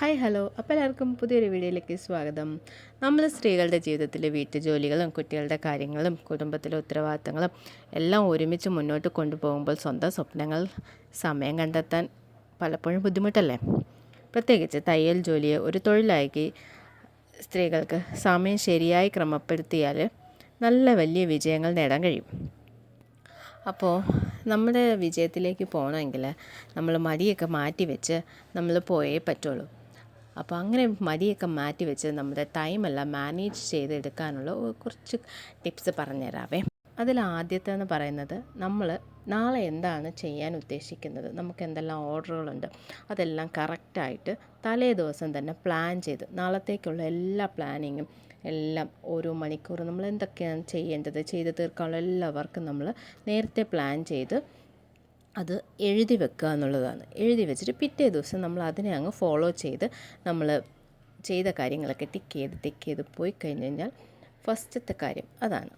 Hi hello, അപ്പോൾ എല്ലാവർക്കും പുതിയൊരു വീഡിയോയിലേക്ക് സ്വാഗതം. നമ്മൾ സ്ത്രീകളുടെ ജീവിതത്തിലെ വീട്ടുജോലികളും കുട്ടികളുടെ കാര്യങ്ങളും കുടുംബത്തിലെ ഉത്തരവാദിത്തങ്ങളും എല്ലാം ഒരുമിച്ച് മുന്നോട്ട് കൊണ്ടുപോകുമ്പോൾ സ്വന്തം സ്വപ്നങ്ങൾ സമയം കണ്ടെത്താൻ പലപ്പോഴും ബുദ്ധിമുട്ടല്ലേ? പ്രത്യേകിച്ച് തയ്യൽ ജോലിയെ ഒരു തൊഴിലാക്കി സ്ത്രീകൾക്ക് സമയം ശരിയായി ക്രമപ്പെടുത്തിയാൽ നല്ല വലിയ വിജയങ്ങൾ നേടാൻ കഴിയും. അപ്പോൾ നമ്മുടെ വിജയത്തിലേക്ക് പോകണമെങ്കിൽ നമ്മൾ മടിയൊക്കെ മാറ്റി വെച്ച് നമ്മൾ പോയേ പറ്റുള്ളൂ. അപ്പോൾ അങ്ങനെ മടിയൊക്കെ മാറ്റി വെച്ച് നമ്മുടെ ടൈമെല്ലാം മാനേജ് ചെയ്തെടുക്കാനുള്ള കുറച്ച് ടിപ്സ് പറഞ്ഞുതരാവേ. അതിൽ ആദ്യത്തെന്ന് പറയുന്നത്, നമ്മൾ നാളെ എന്താണ് ചെയ്യാൻ ഉദ്ദേശിക്കുന്നത്, നമുക്ക് എന്തെല്ലാം ഓർഡറുകളുണ്ട്, അതെല്ലാം കറക്റ്റായിട്ട് തലേ ദിവസം തന്നെ പ്ലാൻ ചെയ്ത് നാളത്തേക്കുള്ള എല്ലാ പ്ലാനിങ്ങും എല്ലാം ഓരോ മണിക്കൂർ നമ്മൾ എന്തൊക്കെയാണ് ചെയ്യേണ്ടത് ചെയ്ത് തീർക്കാനുള്ള എല്ലാ വർക്കും നമ്മൾ നേരത്തെ പ്ലാൻ ചെയ്ത് അത് എഴുതി വെക്കുക എന്നുള്ളതാണ്. എഴുതി വെച്ചിട്ട് പിറ്റേ ദിവസം നമ്മൾ അതിനെ അങ്ങ് ഫോളോ ചെയ്ത് നമ്മൾ ചെയ്ത കാര്യങ്ങളൊക്കെ ടിക്ക് ചെയ്ത് പോയി കഴിഞ്ഞ് കഴിഞ്ഞാൽ ഫസ്റ്റത്തെ കാര്യം അതാണ്.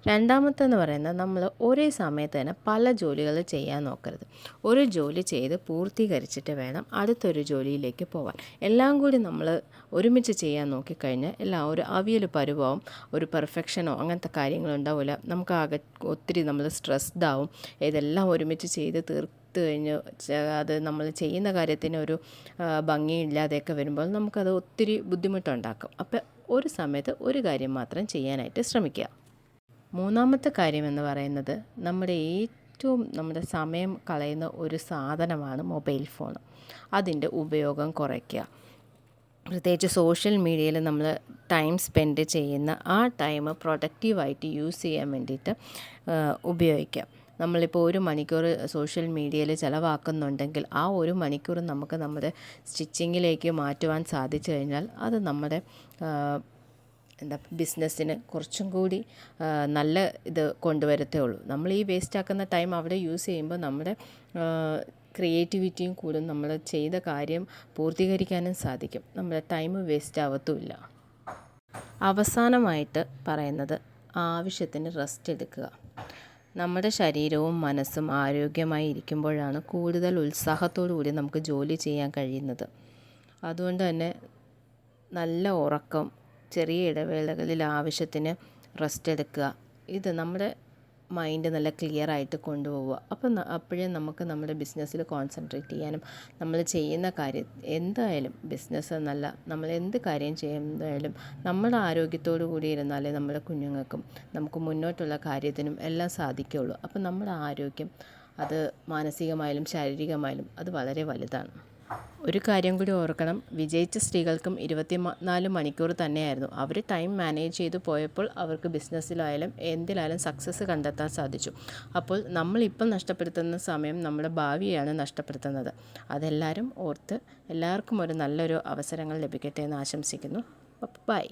രണ്ടാമത്തെന്ന് പറയുന്നത്, നമ്മൾ ഒരേ സമയത്ത് തന്നെ പല ജോലികൾ ചെയ്യാൻ നോക്കരുത്. ഒരു ജോലി ചെയ്ത് പൂർത്തീകരിച്ചിട്ട് വേണം അടുത്തൊരു ജോലിയിലേക്ക് പോകാൻ. എല്ലാം കൂടി നമ്മൾ ഒരുമിച്ച് ചെയ്യാൻ നോക്കിക്കഴിഞ്ഞാൽ എല്ലാം ഒരു അവിയൽ പരുവാവും, ഒരു പെർഫെക്ഷനോ അങ്ങനത്തെ കാര്യങ്ങളുണ്ടാവില്ല. നമുക്ക് ആകെ ഒത്തിരി നമ്മൾ സ്ട്രെസ്ഡ് ആവും. ഇതെല്ലാം ഒരുമിച്ച് ചെയ്ത് കഴിഞ്ഞ് അത് നമ്മൾ ചെയ്യുന്ന കാര്യത്തിന് ഒരു ഭംഗിയില്ലാതെയൊക്കെ വരുമ്പോൾ നമുക്കത് ഒത്തിരി ബുദ്ധിമുട്ടുണ്ടാക്കും. അപ്പോൾ ഒരു സമയത്ത് ഒരു കാര്യം മാത്രം ചെയ്യാനായിട്ട് ശ്രമിക്കുക. മൂന്നാമത്തെ കാര്യമെന്ന് പറയുന്നത്, നമ്മുടെ സമയം കളയുന്ന ഒരു സാധനമാണ് മൊബൈൽ ഫോൺ. അതിൻ്റെ ഉപയോഗം കുറയ്ക്കുക. പ്രത്യേകിച്ച് സോഷ്യൽ മീഡിയയിൽ നമ്മൾ ടൈം സ്പെൻഡ് ചെയ്യുന്ന ആ ടൈം പ്രൊഡക്റ്റീവായിട്ട് യൂസ് ചെയ്യാൻ വേണ്ടിയിട്ട് ഉപയോഗിക്കുക. നമ്മളിപ്പോൾ 1 മണിക്കൂർ സോഷ്യൽ മീഡിയയിൽ ചിലവാക്കുന്നുണ്ടെങ്കിൽ ആ 1 മണിക്കൂർ നമുക്ക് നമ്മുടെ സ്റ്റിച്ചിങ്ങിലേക്ക് മാറ്റുവാൻ സാധിച്ചു കഴിഞ്ഞാൽ അത് നമ്മുടെ ബിസിനസ്സിന് കുറച്ചും കൂടി നല്ല ഇത് കൊണ്ടുവരത്തേ ഉള്ളൂ. നമ്മൾ ഈ വേസ്റ്റാക്കുന്ന ടൈം അവിടെ യൂസ് ചെയ്യുമ്പോൾ നമ്മുടെ ക്രിയേറ്റിവിറ്റിയും കൂടും, നമ്മൾ ചെയ്ത കാര്യം പൂർത്തീകരിക്കാനും സാധിക്കും, നമ്മുടെ ടൈം വേസ്റ്റ് ആവത്തുമില്ല. അവസാനമായിട്ട് പറയുന്നത്, ആവശ്യത്തിന് റെസ്റ്റ് എടുക്കുക. നമ്മുടെ ശരീരവും മനസ്സും ആരോഗ്യമായി ഇരിക്കുമ്പോഴാണ് കൂടുതൽ ഉത്സാഹത്തോടു കൂടി നമുക്ക് ജോലി ചെയ്യാൻ കഴിയുന്നത്. അതുകൊണ്ട് തന്നെ നല്ല ഉറക്കം, ചെറിയ ഇടവേളകളിൽ ആവശ്യത്തിന് റെസ്റ്റ് എടുക്കുക. ഇത് നമ്മുടെ മൈൻഡ് നല്ല ക്ലിയർ ആയിട്ട് കൊണ്ടുപോവുക. അപ്പോഴേ നമുക്ക് നമ്മുടെ ബിസിനസ്സിൽ കോൺസെൻട്രേറ്റ് ചെയ്യാനും നമ്മൾ ചെയ്യുന്ന കാര്യം എന്തായാലും ബിസിനസ് എന്നല്ല, നമ്മൾ എന്ത് കാര്യം ചെയ്യുന്നതായാലും നമ്മുടെ ആരോഗ്യത്തോടു കൂടി ഇരുന്നാലേ നമ്മുടെ കുഞ്ഞുങ്ങൾക്കും നമുക്ക് മുന്നോട്ടുള്ള കാര്യത്തിനും എല്ലാം സാധിക്കുകയുള്ളൂ. അപ്പം നമ്മുടെ ആരോഗ്യം അത് മാനസികമായാലും ശാരീരികമായാലും അത് വളരെ വലുതാണ്. ഒരു കാര്യം കൂടി ഓർക്കണം, വിജയിച്ച സ്ത്രീകൾക്കും 24 മണിക്കൂർ തന്നെയായിരുന്നു. അവർ ടൈം മാനേജ് ചെയ്ത് പോയപ്പോൾ അവർക്ക് ബിസിനസ്സിലായാലും എന്തിലായാലും സക്സസ് കണ്ടെത്താൻ സാധിച്ചു. അപ്പോൾ നമ്മളിപ്പം നഷ്ടപ്പെടുത്തുന്ന സമയം നമ്മുടെ ഭാവിയാണ് നഷ്ടപ്പെടുത്തുന്നത്. അതെല്ലാവരും ഓർത്ത് എല്ലാവർക്കും ഒരു നല്ലൊരു അവസരങ്ങൾ ലഭിക്കട്ടെ എന്ന് ആശംസിക്കുന്നു. ബൈ.